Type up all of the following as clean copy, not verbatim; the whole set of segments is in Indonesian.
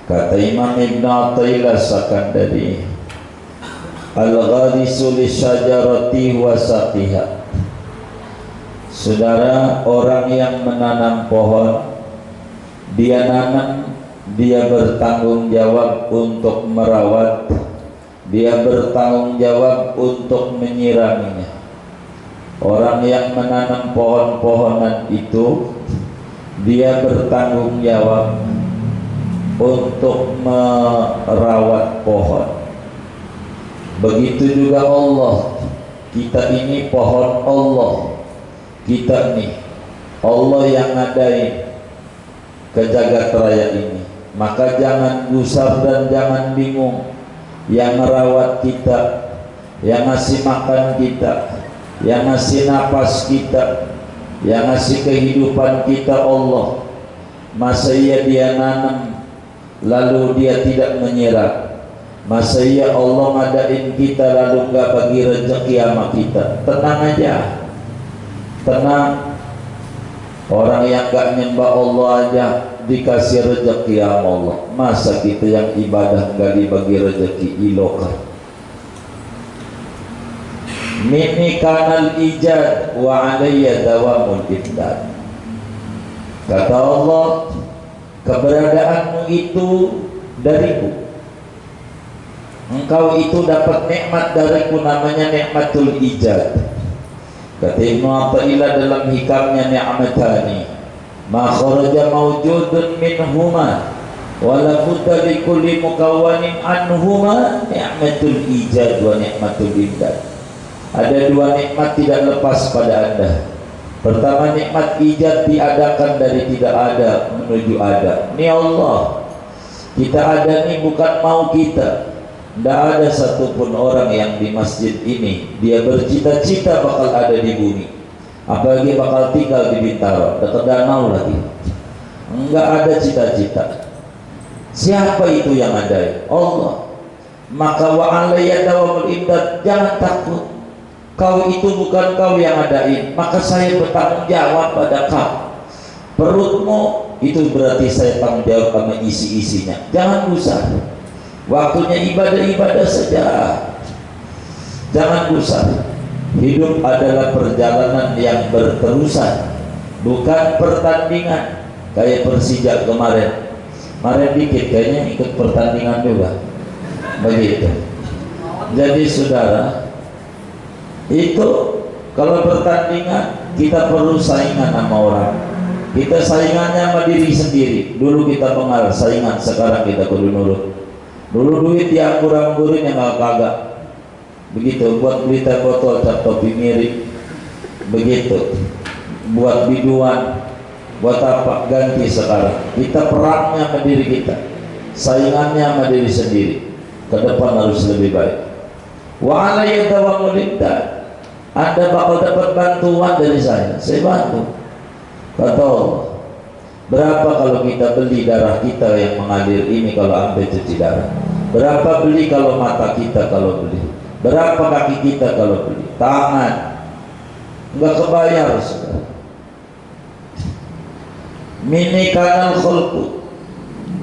Kata Imam Ibn Athaillah Sakandari, al-gharisu li syajarati wa saqiha. Saudara, orang yang menanam pohon, dia nanam, dia bertanggung jawab untuk merawat, dia bertanggung jawab untuk menyiraminya. Orang yang menanam pohon-pohonan itu, dia bertanggung jawab untuk merawat pohon. Begitu juga Allah. Kita ini pohon Allah. Kita nih Allah yang ngadain ke jagat raya ini. Maka jangan gusar dan jangan bingung. Yang merawat kita, yang ngasih makan kita, yang ngasih napas kita, yang ngasih kehidupan kita Allah. Masa iya dia nanam lalu dia tidak menyiram? Masa iya Allah ngadain kita lalu gak bagi rezeki sama kita? Tenang aja, tenang. Orang yang gak nyembah Allah aja dikasih rezeki sama Allah. Masa kita yang ibadah gak dibagi rezeki? Iloka Mini kanal ijad wa alayya dawamul imdad. Kata Allah, keberadaanmu itu dariku. Engkau itu dapat nikmat dariku, namanya nikmatul ijad. Kata Ibnu Athaillah dalam hikamnya, ni'matani ma kharaja mawjudun minhuma wala budda li kulli mukawwanin anhuma, ni'matul ijad wa ni'matul imdad. Ada dua nikmat tidak lepas pada Anda. Pertama, nikmat ijad, diadakan dari tidak ada menuju ada. Ini Allah. Kita ada ini bukan mau kita. Tidak ada satupun orang yang di masjid ini dia bercita-cita bakal ada di bumi, apalagi bakal tinggal di Bintaro, dekat danau lagi. Enggak ada cita-cita. Siapa itu yang ada? Allah. Maka wa alayya dawamul imdad, jangan takut. Kau itu bukan kau yang adain, maka saya bertanggung jawab pada kau. Perutmu itu berarti saya tanggung jawab sama isi-isinya. Jangan gusar. Waktunya ibadah-ibadah saja. Jangan gusar. Hidup adalah perjalanan yang berterusan, bukan pertandingan. Kayak Persija kemarin dikit kayaknya ikut pertandingan juga. Begitu. Jadi saudara, itu kalau pertandingan kita perlu saingan sama orang. Kita saingannya sama diri sendiri. Dulu kita mengalah saingan, sekarang kita kudu nurut. Dulu duit dianggur-anggurin yang kagak. Begitu, buat beli teh botol cap topi mirip. Begitu, buat biduan, buat apa, ganti sekarang. Kita perangnya sama diri kita, saingannya sama diri sendiri. Ke depan harus lebih baik. Wa alayya dawamul imdad. Anda bakal dapat bantuan dari saya bantu. Kata Allah, berapa kalau kita beli darah kita yang mengalir ini kalau ambil cuci darah? Berapa beli kalau mata kita kalau beli? Berapa kaki kita kalau beli? Tangan enggak kebayar, saudara. Mini kanal khalqu,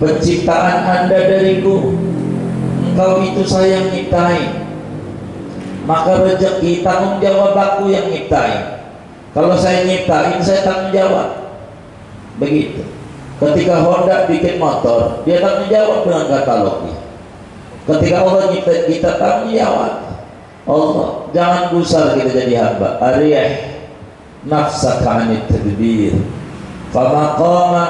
penciptaan Anda dariku. Engkau itu saya yang nyiptain. Maka rezeki tanggung jawab aku yang nyiptain. Kalau saya nyiptain, saya tanggung jawab. Begitu. Ketika Honda bikin motor, dia tanggung jawab dengan katalognya. Ketika Allah nyiptain, kita tanggung jawab. Allah, jangan gusar kita jadi hamba. Ariyah nafsaka anit tadbir, fama qama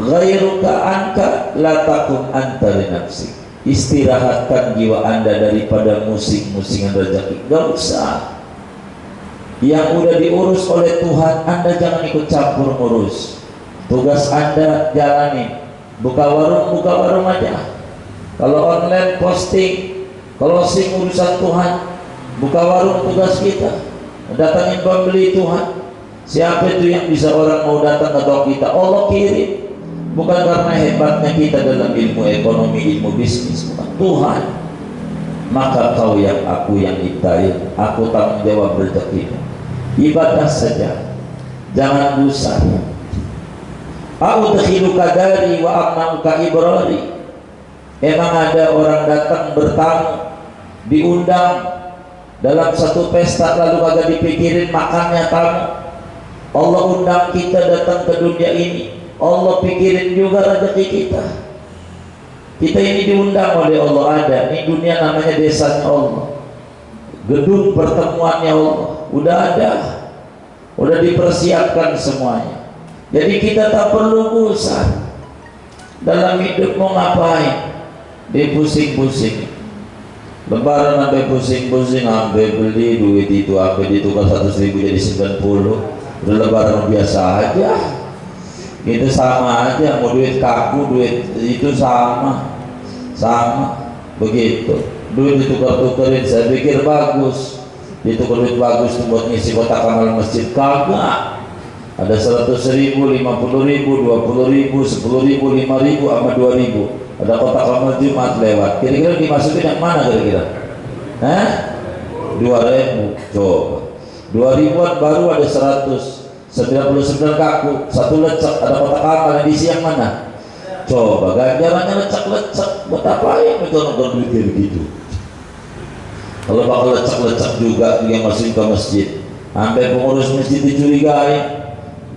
ghairuka anka la takun anta li nafsik. Istirahatkan jiwa Anda daripada musing-musingan rezeki. Gak usah. Yang udah diurus oleh Tuhan, Anda jangan ikut campur ngurus. Tugas Anda jalani. Buka warung aja. Kalau online posting, closing urusan Tuhan. Buka warung tugas kita. Datangin pembeli Tuhan. Siapa itu yang bisa orang mau datang ke toko kita? Allah kirim. Bukan karena hebatnya kita dalam ilmu ekonomi, ilmu bisnis, bukan. Tuhan. Maka kau yang aku yang nyiptain, aku tanggung jawab rezeki. Ibadah saja, jangan gusar. A'udkhiluka dari wa amna'uka ibrari. Emang ada orang datang bertamu, diundang dalam satu pesta, lalu agak dipikirin makannya tamu. Allah undang kita datang ke dunia ini, Allah pikirin juga rezeki kita. Kita ini diundang oleh Allah, ada ini dunia namanya desanya Allah, gedung pertemuannya Allah, udah ada, udah dipersiapkan semuanya. Jadi kita tak perlu bosan dalam hidup. Mau ngapain dipusing-pusing, lebaran sampai pusing-pusing, sampai beli duit itu, sampai ditukar 100.000 jadi 90. Udah lebaran biasa aja, itu sama aja. Mau duit kaku, duit itu sama begitu. Duit ditukar-tukarin, saya pikir bagus, ditukar duit bagus tuh buat ngisi kotak amal masjid. Kagak, ada 100.000, 50.000, 20.000, 10.000, 5.000 sama 2.000. Ada kotak amal Jumat lewat, kira-kira dimasukin yang mana kira-kira? 2.000. Coba 2.000-an baru ada 199 kaku, 1 lecek, ada kotak amal yang diisi yang mana? Coba ganjarannya lecek-lecek, buat apain itu nonton duit begitu? Kalau bakal lecek-lecek juga yang masukin ke masjid, sampai pengurus masjid dicurigai.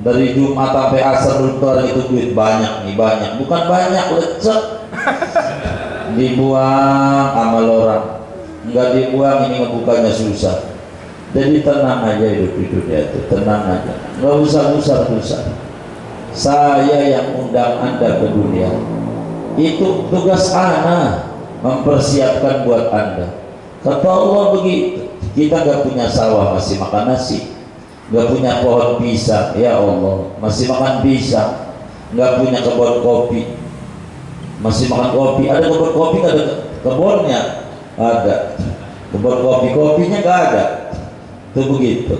Dari Jumat sampai asar belum itu duit banyak nih, banyak, bukan banyak, lecek. Dibuang amal orang, enggak dibuang, ini ngebukanya susah. Jadi tenang aja hidup di dunia itu, tenang aja, nggak usah besar-besar. Saya yang undang Anda ke dunia, itu tugas Ana mempersiapkan buat Anda. Kata Allah begitu. Kita nggak punya sawah masih makan nasi, nggak punya pohon pisang, ya Allah masih makan pisang. Nggak punya kebun kopi, masih makan kopi. Ada kebun kopi, nggak ada kebunnya? Ada. Kebun kopi, kopinya nggak ada. Itu begitu.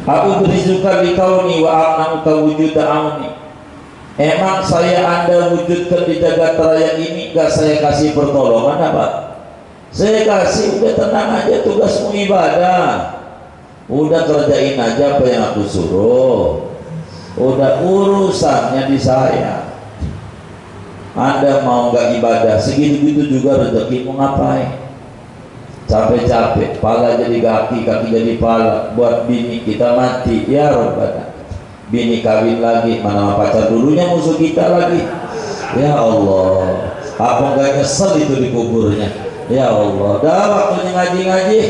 Aku berizuka dikauni wa amna'uka wujuda auni. Emang saya Anda wujudkan di jagat raya ini, gak saya kasih pertolongan apa? Saya kasih, udah tenang aja, tugasmu ibadah, udah kerjain aja apa yang aku suruh, udah urusannya di saya. Anda mau gak ibadah, segitu-gitu juga rezekimu ngapain? Capek-capek, pala jadi kaki, kaki jadi pala, buat bini kita mati, ya Rabbana. Bini kawin lagi, mana pacar dulunya musuh kita lagi. Ya Allah, apa enggak nyesel itu di kuburnya? Ya Allah, dah waktunya ngaji-ngaji,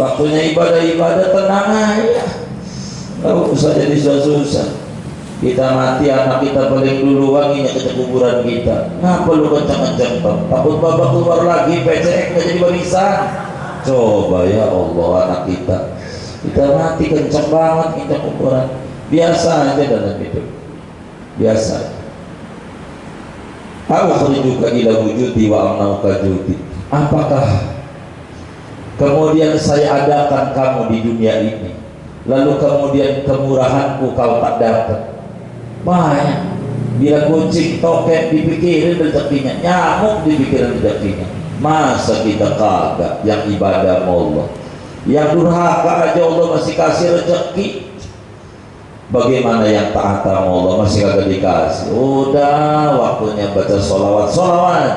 waktunya ibadah-ibadah, tenang aja, nggak usah jadi susah-susah. Kita mati, anak kita paling dulu wanginya ke kuburan kita. Ngapa lu kencang-kencang? Takut babak keluar lagi, PCX nggak jadi barisan. Coba ya Allah, anak kita mati kencang banget kita kuburan. Biasa aja dalam hidup, biasa. Aku juga ila wujudi wa amnauka judi. Apakah kemudian saya adakan kamu di dunia ini, lalu kemudian kemurahanku kau tak dapat? Banyak. Bila kucing tokek dipikirin rezekinya, nyamuk dipikirin rezekinya. Masa kita kagak yang ibadah Allah, yang durhaka aja Allah masih kasih rezeki. Bagaimana yang taat sama Allah masih kagak dikasih? Udah waktunya baca sholawat,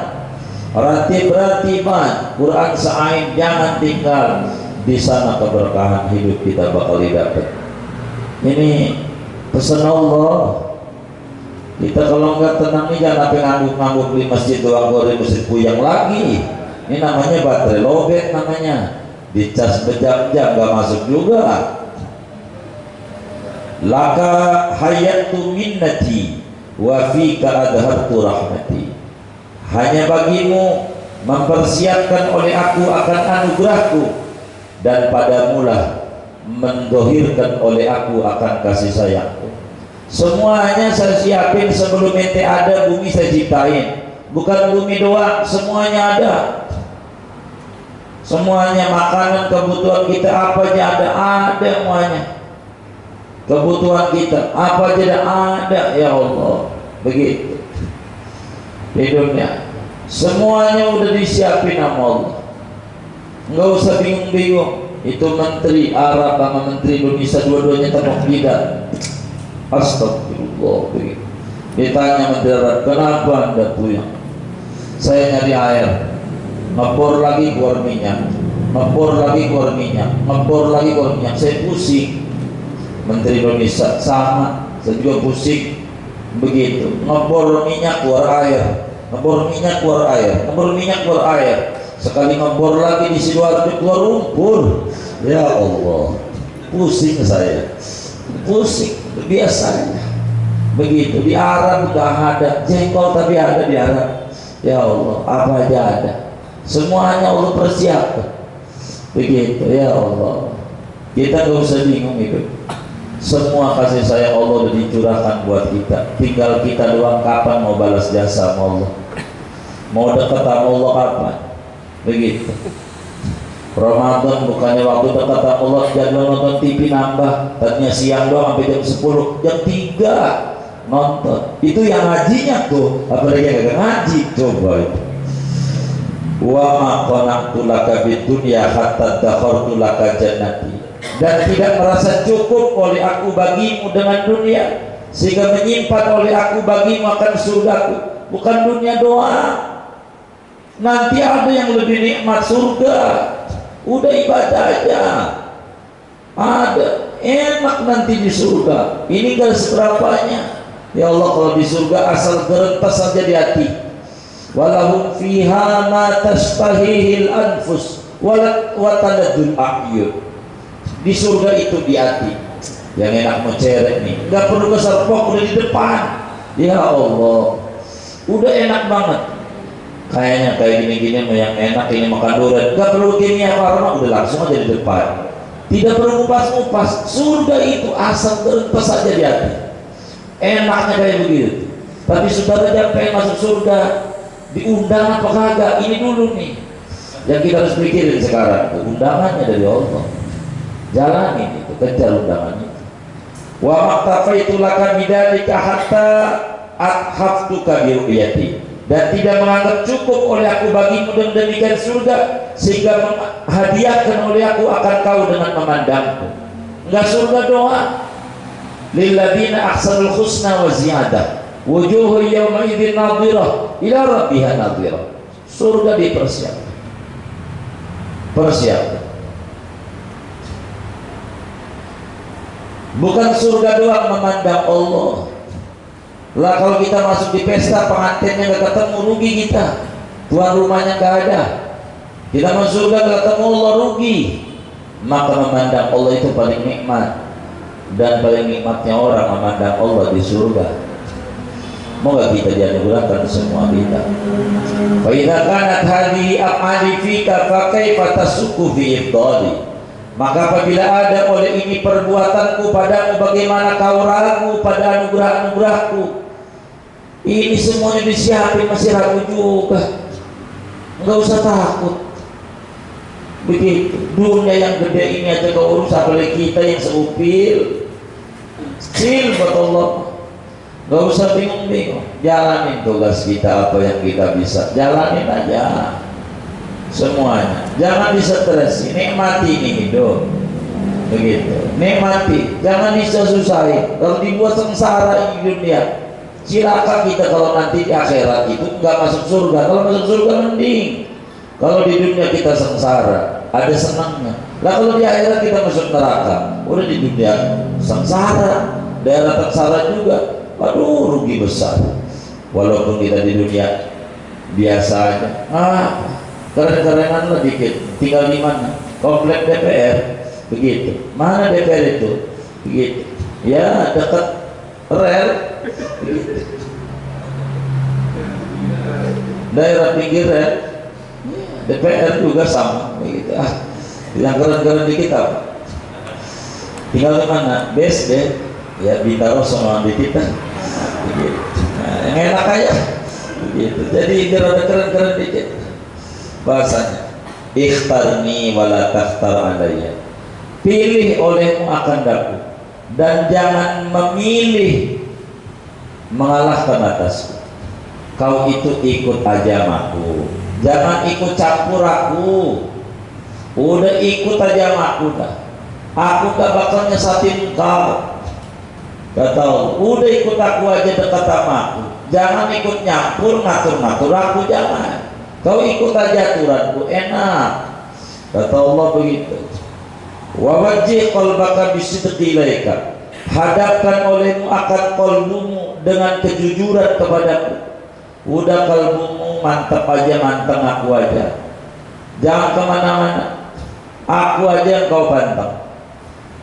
ratiban, Quran sa'ain, jangan tinggal. Di sana keberkahan hidup kita bakal didapat. Ini pesan Allah. Kita kalau nggak tenang nih, jangan sampai ngangguk-ngangguk di masjid doang, di masjid puyang lagi. Ini namanya baterai lobet namanya. Dicas berjam-jam nggak masuk juga. Laka hayatu minnati wa fika adhartu rahmati. Hanya bagimu mempersiapkan oleh aku akan anugerahku, dan padamulah mendohirkan oleh aku akan kasih sayangku. Semuanya saya siapin sebelum ente ada, bumi saya ciptain. Bukan bumi doang, semuanya ada. Semuanya, makanan, kebutuhan kita apa aja ada semuanya. Kebutuhan kita apa aja ada, ya Allah. Begitu hidupnya, semuanya udah disiapin sama Allah. Nggak usah bingung-bingung. itu menteri Arab sama menteri Indonesia dua-duanya tepuk bidang. Astagfirullah. Ditanya menteri Arab, kenapa anda puyeng? Saya nyari air, ngebor lagi keluar minyak, ngebor lagi keluar minyak, ngebor lagi keluar minyak. Saya pusing. Menteri Indonesia sama, saya juga pusing. Begitu, ngebor minyak keluar air, ngebor minyak keluar air, ngebor minyak keluar air. Sekali ngebor lagi di Sidoarjo keluar lumpur. Ya Allah, pusing saya, pusing. Biasanya begitu. Di Arab udah ada jengkol, tapi ada di Arab. Ya Allah, apa aja ada, semuanya Allah persiapkan. Begitu. Ya Allah, kita gak usah bingung itu. Semua kasih sayang Allah udah dicurahkan buat kita. Tinggal kita doang kapan mau balas jasa sama Allah, mau dekat sama Allah kapan. Begitu. Ramadan bukannya waktu dekat sama Allah jadwal nonton TV nambah, tadinya siang doang sampai jam 10, jam 3 nonton. Itu yang ngajinya tuh, apalagi yang gak ngaji. Coba itu. Wa ma qana'tu laka bid dunya hatta dakhartu laka jannati. Dan tidak merasa cukup oleh aku bagimu dengan dunia, sehingga menyimpan oleh aku bagimu akan surgaku. Bukan dunia doang, nanti ada yang lebih nikmat, surga. Udah ibadah aja, ada enak nanti di surga. Ini gak seberapanya. Ya Allah, kalau di surga asal gerentas saja di hati. Walahum fiha ma tastahihil anfus wa taladul a'yun. Di surga itu di hati. Yang enak mau cerek nih, gak perlu ke serpok, udah di depan. Ya Allah, udah enak banget. Kayaknya kayak gini-gini mau yang enak, ini makan durian, gak perlu kimia farma, udah langsung aja di depan. Tidak perlu ngupas-ngupas. Surga itu asal terlepas saja di hati. Enaknya kayak begitu. Tapi saudara jangan pengen masuk surga, diundang apa kagak? Ini dulu nih yang kita harus pikirin sekarang. Undangannya dari Allah, jalanin itu, kejar undangannya. Wa maktafaitu laka bidzalika hatta athaftuka bi ru'yati. Dan tidak menganggap cukup oleh aku bagimu dengan demikian surga, sehingga menghadiahkan oleh aku akan kau dengan memandangku. Enggak surga doang. Lilladzina ahsanul husna wa ziyadah, wujuhu yawma idzin nadhirah ila rabbiha nadhirah. Surga dipersiapkan. Persiapkan. Bukan surga doang memandang Allah. Lah kalau kita masuk di pesta, pengantinnya gak ketemu, rugi kita. Tuan rumahnya gak ada. Kita masuk surga gak ketemu Allah, rugi. Maka memandang Allah itu paling nikmat. Dan paling nikmatnya orang memandang Allah di surga. Moga kita dianugerahkan semua kita. Fa idza kanat hadhihi af'ali fika fa kaifa tasukku fi ibdali. Maka apabila ada oleh ini perbuatanku padamu, bagaimana kau ragu pada anugerah-anugerahku? Ini semuanya disiapin, masih ragu juga. Enggak usah takut. Begitu. Dunia yang gede ini aja kau urus, apalagi kita yang seupil. Kecil buat Allah. Enggak usah bingung-bingung. Jalanin tugas kita, apa yang kita bisa. Jalanin aja semuanya. Jangan distresi, nikmati ini hidup. Begitu. Nikmati, jangan disusah-susahin. Kalau dibuat sengsara ini dunia, cilaka kita kalau nanti di akhirat itu nggak masuk surga. Kalau masuk surga mending. Kalau di dunia kita sengsara, ada senangnya. Lah kalau di akhirat kita masuk neraka, udah di dunia sengsara, daerah sengsara juga. Aduh, rugi besar. Walaupun kita di dunia biasa aja. Keren-kerenan lah dikit. Tinggal di mana? Komplek DPR. Begitu. Mana DPR itu? Begitu. Ya, dekat rel. Daerah pinggir rel. DPR juga sama. Begitu. Yang keren-keren dikit apa? Tinggal di mana? BSD. Ya, ditaruh sama di kita. Begitu. Nah, yang enak aja. Begitu. Jadi biar ada keren-keren dikit. Bahasanya, ikhtarni wala takhtar alayya. Pilih olehmu akan daku, dan jangan memilih mengalahkan atasku. Kau itu ikut aja aku, jangan ikut campur aku. Udah ikut aja sama aku dah. Aku gak bakal nyesatin kau. Kata Allah, udah ikut aku aja, dekat sama aku. Jangan ikut nyampur, ngatur-ngatur aku, jangan. Kau ikut aja aturanku, enak. Kata Allah begitu. Wa wajjih qalbaka bisidqi ilaika. Hadapkan olehmu akan kalbumu dengan kejujuran kepadaku. Udah kalbumu mantap aja, manteng aku aja. Jangan kemana-mana. Aku aja yang kau pantang.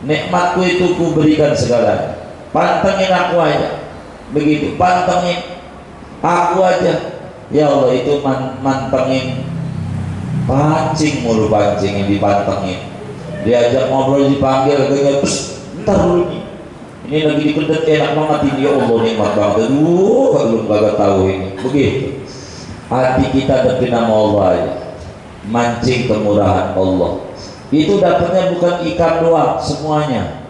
Nikmatku itu ku berikan segalanya. Pantengin aku aja. Begitu, pantengin aku aja. Ya Allah, itu mantengin. Pancing mulu, pancing yang dipantengin. Diajak ngobrol, dipanggil, terus ntar dulu nih. Ini lagi dipendet, enak banget ini. Ya Allah, nikmat banget. Aduh, belum kagak tahu ini. Begitu. Hati kita dekat nama Allah aja. Mancing kemurahan Allah. Itu dapatnya bukan ikan doang, semuanya.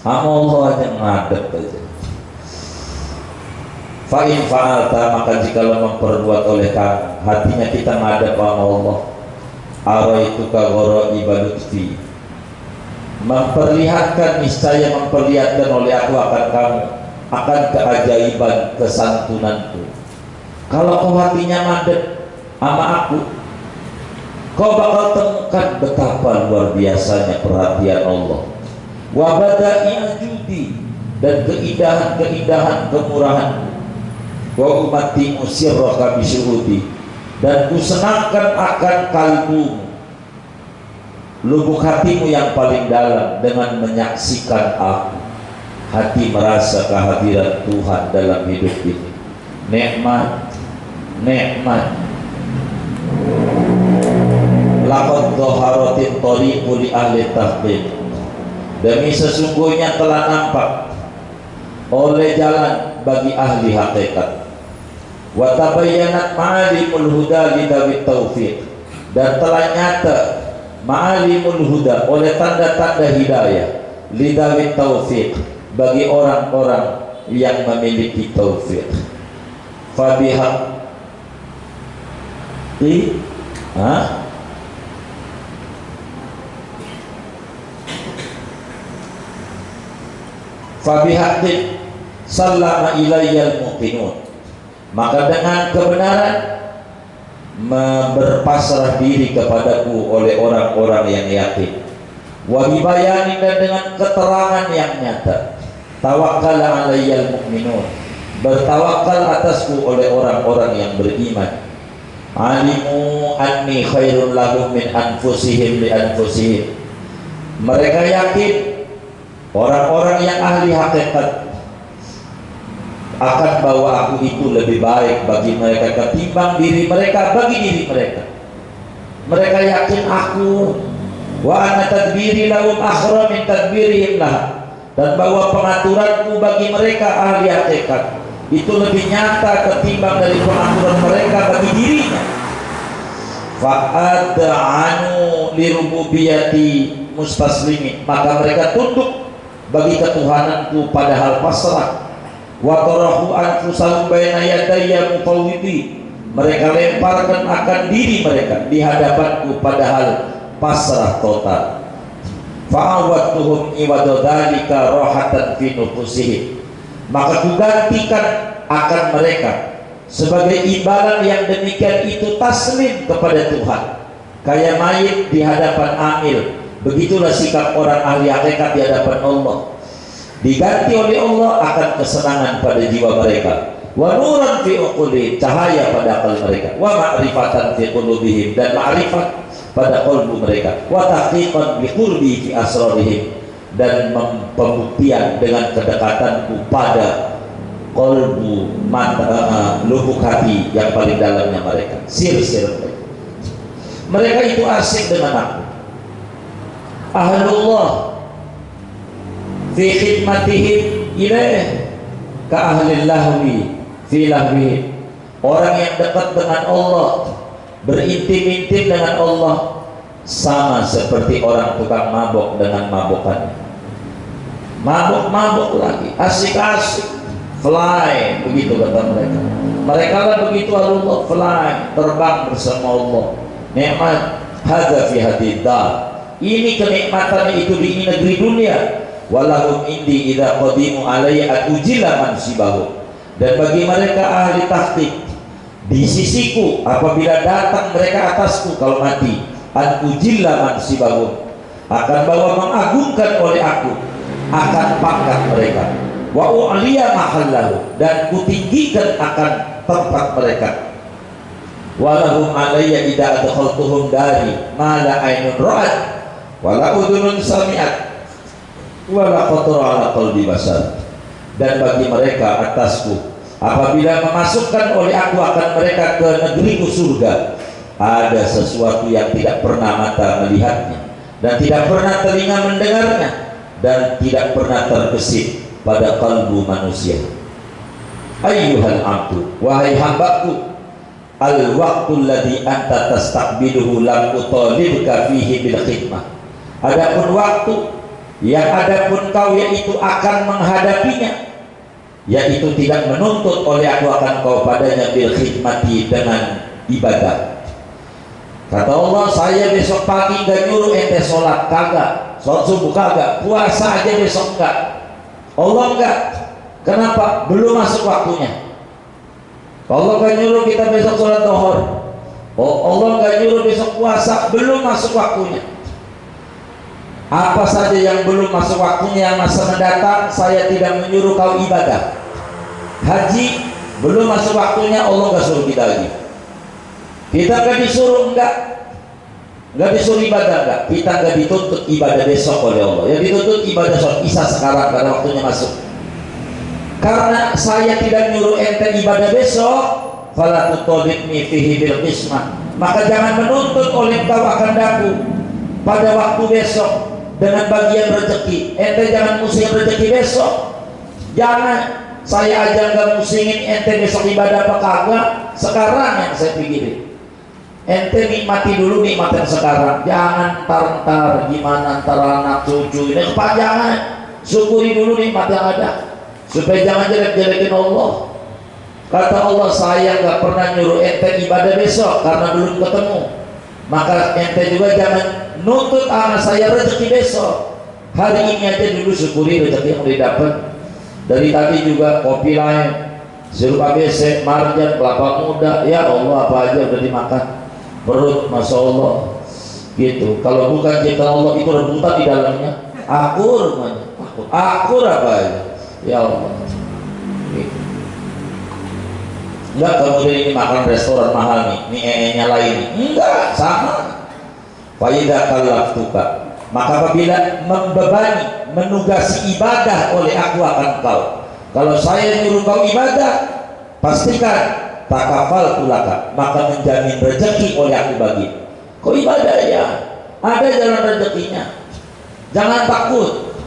Sama Allah aja ngadep aja. Fa'in fa'alta, maka jikalau memperbuat oleh kamu, hatinya kita ngadep sama Allah. Araituka ghara'iba lutfi, memperlihatkan, niscaya memperlihatkan oleh aku akan kamu, akan keajaiban kesantunanku. Kalau kau hatinya ngadep sama aku, kau bakal temukan betapa luar biasanya perhatian Allah. Wa bada'i ajudi, dan keindahan-keindahan kemurahan. Wa umati musirraka bisyuhudi, dan kusenangkan akan kalbumu, lubuk hatimu yang paling dalam, dengan menyaksikan aku. Hati merasa kehadiran Tuhan dalam hidup ini. Nikmat, nikmat. Laqad dhaharatit thariqu li ahli tahqiq, demi sesungguhnya telah nampak oleh jalan bagi ahli hakikat. Wa tabayyanat ma'alimul huda li dawit taufiq, dan telah nyata ma'alimul huda, oleh tanda-tanda hidayah, li dawit taufiq, bagi orang-orang yang memiliki taufik. Fabihaqqi Fabihaqqi sallama ilayyal muqinun, maka dengan kebenaran berpasrah diri kepadaku oleh orang-orang yang yakin. Wa bibayani, dan dengan keterangan yang nyata. Tawakkala alayyal mu'minun, bertawakal atasku oleh orang-orang yang beriman. Alimu anni khairun lahum min anfusihim li anfusihim, mereka yakin, orang-orang yang ahli hakikat, akan bahwa aku itu lebih baik bagi mereka ketimbang diri mereka bagi diri mereka. Mereka yakin aku, wa anna tadbiri lahum akhra min tadbirihim lah, dan bahwa pengaturanku bagi mereka ahli hakikat itu lebih nyata ketimbang dari pengaturan mereka bagi dirinya. Fa'ad'anu lirububiyati mustaslimin, maka mereka tunduk bagi ketuhananku padahal pasrah. Wa tarahu anfusahum baina yadayya mufawwidi, mereka lemparkan akan diri mereka di hadapanku padahal pasrah total. Fa'awatuhum iwadadhalika rohatan fi nufusihim, maka kugantikan akan mereka sebagai imbalan yang demikian itu taslim kepada Tuhan, kayak mayit di hadapan amil. Begitulah sikap orang ahli hakikat di hadapan Allah. Diganti oleh Allah akan kesenangan pada jiwa mereka. Wa nuran fi uquli, cahaya pada akal mereka. Wa ma'rifatan fi qulubihim, dan ma'rifat pada qalbu mereka. Wa tahqiqan bi qurbi fi asrarihim, dan pembuktian dengan kedekatanku pada qalbu, lubuk hati yang paling dalamnya mereka. Sir-sir mereka itu asik dengan aku. Ahlullah fi khidmatihim ilaih ka ahli lahwi fi lahwi, orang yang dekat dengan Allah, berintim-intim dengan Allah, sama seperti orang tukang mabok dengan mabokannya. Mabok-mabok lagi, asik-asik, fly, begitu kata mereka. Mereka lah begitu, Allah fly, terbang bersama Allah. Nikmat, hadza fi hadid dar, ini kenikmatannya itu di negeri dunia. Walahum indi idza qadimu alayya atujilla mansibahu, dan bagi mereka ahli tahqiq, di sisiku apabila datang mereka atasku kalau mati, atujilla mansibahu, akan bahwa mengagungkan oleh aku akan pangkat mereka, wa u'liya mahallahu, dan kutinggikan akan tempat mereka. Walahum alayya idza adkhaltuhum dari ma la ainun ra'at wa la udhunun sami'at wala khatara ala qalbi basar, dan bagi mereka atasku apabila memasukkan oleh aku akan mereka ke negeriku surga, ada sesuatu yang tidak pernah mata melihatnya dan tidak pernah telinga mendengarnya dan tidak pernah terbesit pada kalbu manusia. Ayyuhal abdu, wahai hambaku, al waqtul ladzi anta tastaqbiluhu lam utalibka fihi bil khidmah, adapun waktu yang adapun kau yaitu akan menghadapinya, yaitu tidak menuntut oleh aku akan kau padanya bil khidmati, dengan ibadah. Kata Allah, saya besok pagi gak nyuruh ente sholat, kagak, sholat subuh kagak, puasa aja besok enggak. Allah enggak. Kenapa? Belum masuk waktunya. Allah gak nyuruh kita besok sholat zuhur. Allah gak nyuruh besok puasa, belum masuk waktunya. Apa saja yang belum masuk waktunya, yang masa mendatang, saya tidak menyuruh kau ibadah. Haji belum masuk waktunya, Allah gak suruh kita lagi. Kita gak disuruh enggak disuruh ibadah enggak. Kita gak dituntut ibadah besok oleh Allah. Yang dituntut ibadah sholat isya sekarang karena waktunya masuk. Karena saya tidak nyuruh ente ibadah besok, fala tutolibni fihi bil qismah, maka jangan menuntut oleh kau akan daku pada waktu besok dengan bagian rezeki. Ente jangan musing rezeki besok. Jangan. Saya aja nggak musingin ente besok ibadah apa kagak. Sekarang yang saya pikirin, ente nikmati dulu nikmat yang sekarang. Jangan ntar gimana ntar anak cucu ini kepanjangan. Syukuri dulu nikmat yang ada, supaya jangan jelek-jelekin Allah. Kata Allah, saya nggak pernah nyuruh ente ibadah besok karena belum ketemu. Maka ente juga jangan nuntut anak saya rezeki besok. Hari ini aja dulu syukuri rezeki yang udah dapat. Dari tadi juga kopi lain, sirup ABC, marjan, kelapa muda, ya Allah apa aja udah dimakan. Perut, masya Allah, gitu. Kalau bukan ciptaan Allah itu rebutan di dalamnya. Akur, akur apa aja, ya Allah. Gitu. Enggak, kemudian ini makan restoran mahal nih, ini nya lain nih. Enggak, sama. Faidah kalaftuka, maka apabila membebani, menugasi ibadah oleh aku akan kau, kalau saya nyuruh kau ibadah, pastikan takafal tulaka, maka menjamin rezeki oleh aku bagi kau ibadah ya, ada jalan rezekinya. Jangan takut,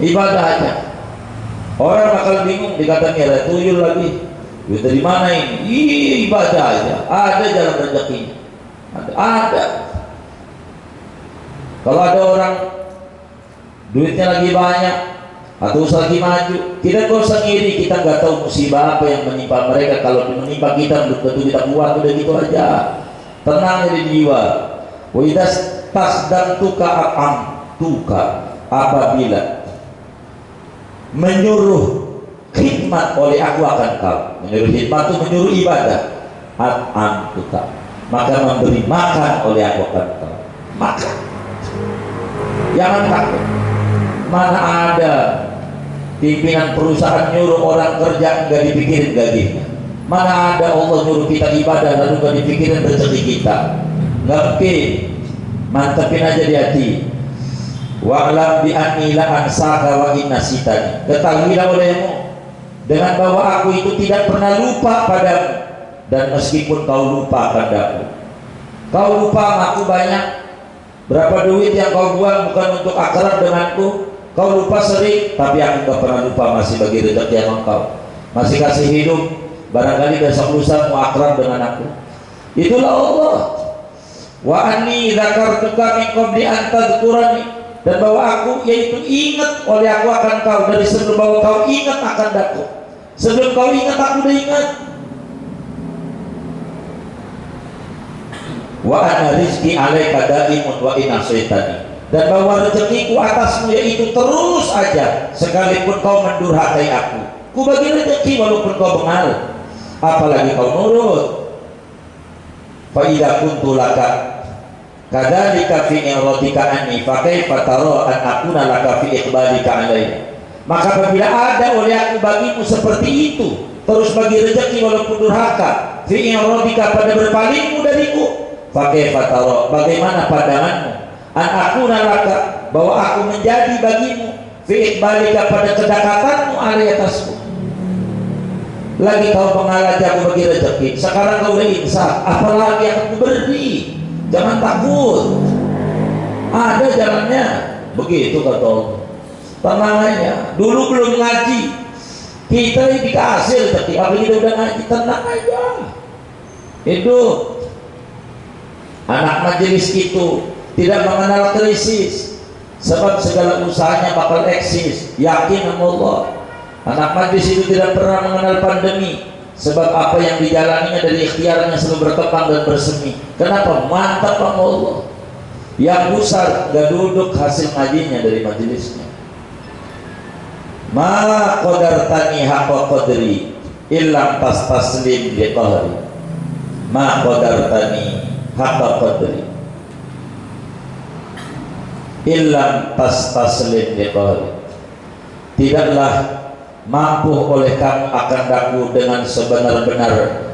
ibadah aja. Orang bakal bingung dikatakan ada tuyul lagi, dari mana ini? Ibadah aja, ada jalan rezekinya. Ada. Kalau ada orang duitnya lagi banyak atau lagi maju, kita gak usah ngiri. Kita nggak tahu musibah apa yang menimpa mereka. Kalau menimpa kita belum tentu kita kuat, udah gitu aja. Tenang di jiwa. Wa idas tasdantuka am tuka, apabila menyuruh khidmat oleh aku akan kau. Menyuruh khidmat itu menyuruh ibadah. Am tuka, maka memberi makan oleh aku akan kau. Makan. Jangan takut. Mana ada pimpinan perusahaan nyuruh orang kerja nggak dipikirin gajinya. Mana ada Allah nyuruh kita ibadah lalu nggak dipikirin rezeki kita. Nggak mungkin. Mantepin aja di hati. Wa'lam bi anni la ansaka wa inna sitani. Ketahuilah olehmu dengan bahwa aku itu tidak pernah lupa padamu, dan meskipun kau lupa padaku, kau lupa aku banyak. Berapa duit yang kau buang bukan untuk akrab denganku, kau lupa sering, tapi aku gak pernah lupa masih bagi rezeki yang kau masih kasih hidup. Barangkali besok lusa mau akrab dengan aku. Itulah Allah. Wa anni dzakartuka min qabli an tadhkurani, dan bahwa aku yaitu ingat oleh aku akan kau dari sebelum bahwa kau ingat akan aku. Sebelum kau ingat aku udah ingat. wa ana rizqi alaika daimun wa in asaitani, dan bahwa rezekiku atasmu yaitu terus aja sekalipun kau mendurhakai aku. Ku bagi rezeki walaupun kau bengal, apalagi kau nurut. Fa idza kuntu laka kadzalika fi iradika anni fa kaifa tara an akuna laka fi iqbalika alayya. Maka apabila ada oleh aku bagimu seperti itu, terus bagi rezeki walaupun durhaka, fi iradika pada berpalingmu dariku, fa kaifa tara, bagaimana pandanganmu, an akuna laka, bahwa aku menjadi bagimu, fi iqbalika pada kedekatanmu alai atasku. Lagi kau mengalami aku bagi rezeki, sekarang kau udah insaf, apalagi yang aku beri. Jangan takut, ada jalannya. Begitu kata Allah. Tenang aja. Dulu belum ngaji, kita dikasih rezeki, apalagi kita udah ngaji, tenang aja. Hidup. Anak majelis itu tidak mengenal krisis, sebab segala usahanya bakal eksis. Yakin sama Allah. Anak majlis itu tidak pernah mengenal pandemi, sebab apa yang dijalaninya dari ikhtiarnya selalu berkembang dan bersemi. Kenapa? Mantap sama Allah. Yang besar gak duduk hasil ngajinya dari majelisnya. Ma qadartani haqqa qadri illam tastaslim bi qahri. Ma qadartani haqqa qadri illam tastaslim bi qahri. Tidaklah mampu oleh kamu akan daku dengan sebenar-benar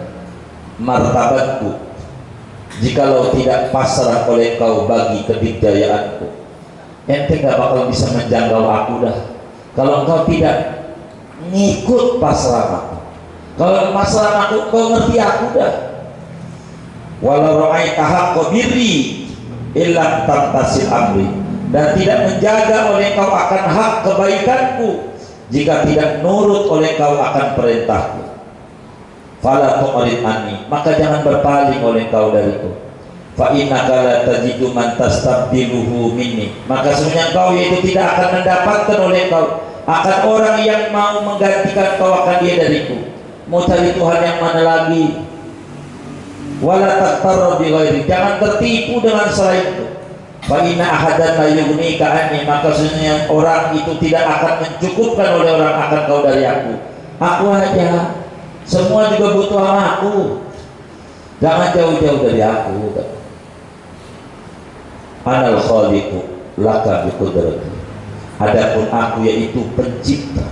martabatku jikalau tidak pasrah oleh kau bagi kedikdayaanku. Ente gak bakal bisa menjangkau aku dah kalau engkau tidak ngikut pasrah aku. Kalau pasrah aku, kau ngerti aku dah. Walau ra'aita haqqa birri illa tamtasil amri, dan tidak menjaga oleh kau akan hak kebaikanku jika tidak nurut oleh kau akan perintahku. Fala tu'rid anni, maka jangan berpaling oleh kau dariku. Fa innaka la tajidu man tastabdiluhu minni, maka sebenarnya kau yaitu tidak akan mendapatkan oleh kau akan orang yang mau menggantikan kau akan dia dariku. Mau cari Tuhan yang mana lagi? Wala taqtarra bi ghairi, jangan tertipu dengan selainku. Fa inna ahadan la yughnika anni, maka sesungguhnya orang itu tidak akan mencukupkan oleh orang akan kau dari aku. Aku aja, semua juga butuh sama aku. Jangan jauh-jauh dari aku. Anal khaliqu laka bi qudrati, adapun aku yaitu pencipta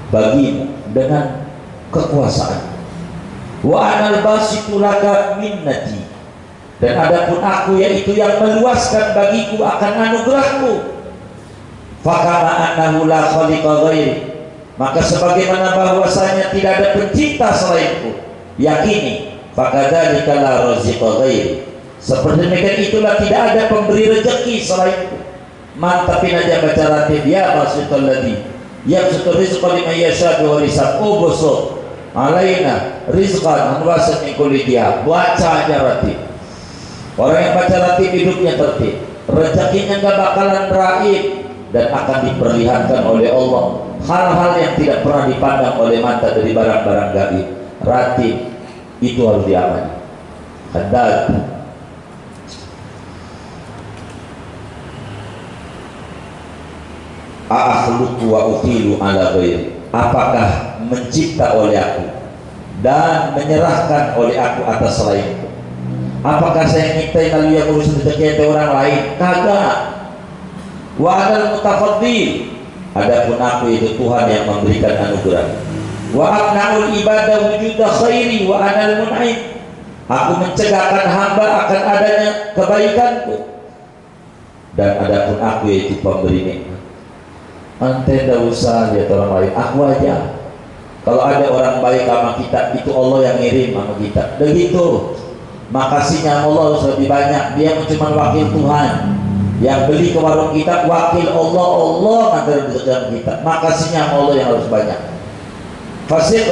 bagimu dengan kekuasaan. Wa anal basitu laka minnati, dan adapun aku yaitu yang meluaskan bagiku akan anugerahku. Fakama annahu la khaliqa ghairi, maka sebagaimana bahwasanya tidak ada pencipta selainku, yakini fakadzalika la raziqa ghairi, seperti demikian itulah tidak ada pemberi rezeki selainku. Mantapin aja baca ratib ya basitul ladzi yabsutu rizqa liman yasha wa risab ubusut alaina rizqan anwasan min kulli dia. Baca aja ratib. Orang yang baca ratib hidupnya tertib, rezekinya gak bakalan raib, dan akan diperlihatkan oleh Allah hal-hal yang tidak pernah dipandang oleh mata dari barang-barang gaib. Ratib itu harus diamani. Haddad a'akhluqu wa ukhilu ala ghairi, apakah mencipta oleh aku dan menyerahkan oleh aku atas selainku? Apakah saya nyiptain lalu yang urus rezeki itu orang lain? Kagak. Wa anal mutafaddil, adapun aku itu Tuhan yang memberikan anugerah. Wa amna'ul ibadah wujuda khairi wa anal mun'im, aku mencegahkan hamba akan adanya kebaikanku, dan adapun aku yaitu pemberi nikmat. Ante tidak usah lihat orang lain, aku aja. Kalau ada orang baik sama kita, itu Allah yang ngirim sama kita. Begitu. Makasihnya Allah harus lebih banyak. Dia cuma wakil Tuhan. Yang beli ke warung kita wakil Allah, Allah ngantar rezeki kita. Makasihnya Allah yang harus banyak. Fasik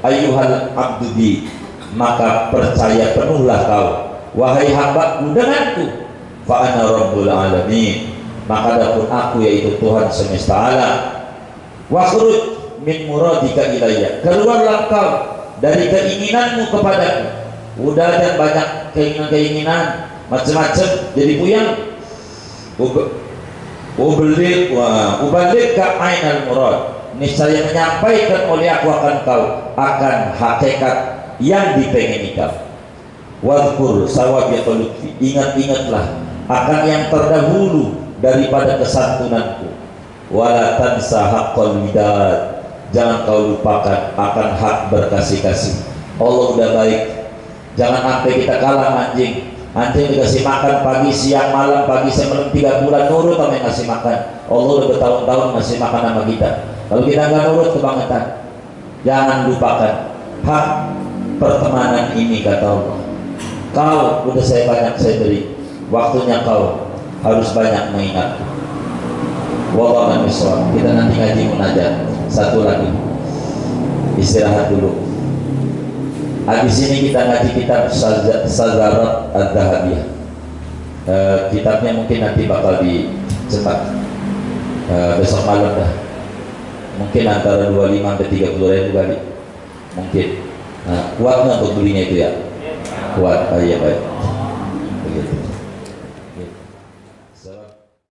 ayyuhal abdu bi, maka percaya penuhlah kau wahai hambaku denganku. Fa ana rabbul alamin, maka adapun aku yaitu Tuhan semesta alam. Wakhruj min muradika ilayya, keluarlah kau dari keinginanmu kepadaku. Udah dan banyak keinginan-keinginan macam-macam jadi puyang. Ubalik ka ainal murad, niscaya menyampaikan oleh aku akan kau akan hakikat yang dipengini kau. Wadhkur sawabiqul lutfi, ingat-ingatlah akan yang terdahulu daripada kesantunanku. Wala tansa haqqal widad, jangan kau lupakan akan hak berkasih-kasih. Allah udah baik, jangan sampai kita kalah anjing. Anjing dikasih makan pagi, siang, malam, pagi, siang, malam 3 bulan nurut sama yang ngasih makan. Allah udah bertahun-tahun ngasih makan sama kita. Kalau kita nggak nurut kebangetan. Jangan lupakan hak pertemanan ini, kata Allah. Kau udah saya beri, waktunya kau harus banyak mengingat. Wallahu a'lam. Kita nanti ngaji munajat. Satu lagi, istirahat dulu. Habis ini kita ngaji kitab Sazarat Ad-Dahabiyah. Kitabnya mungkin nanti bakal dicetak besok malam dah. Mungkin antara 25 sampai 30 ribu kali. Mungkin. Kuat nggak untuk belinya itu ya? Kuat. Iya baik.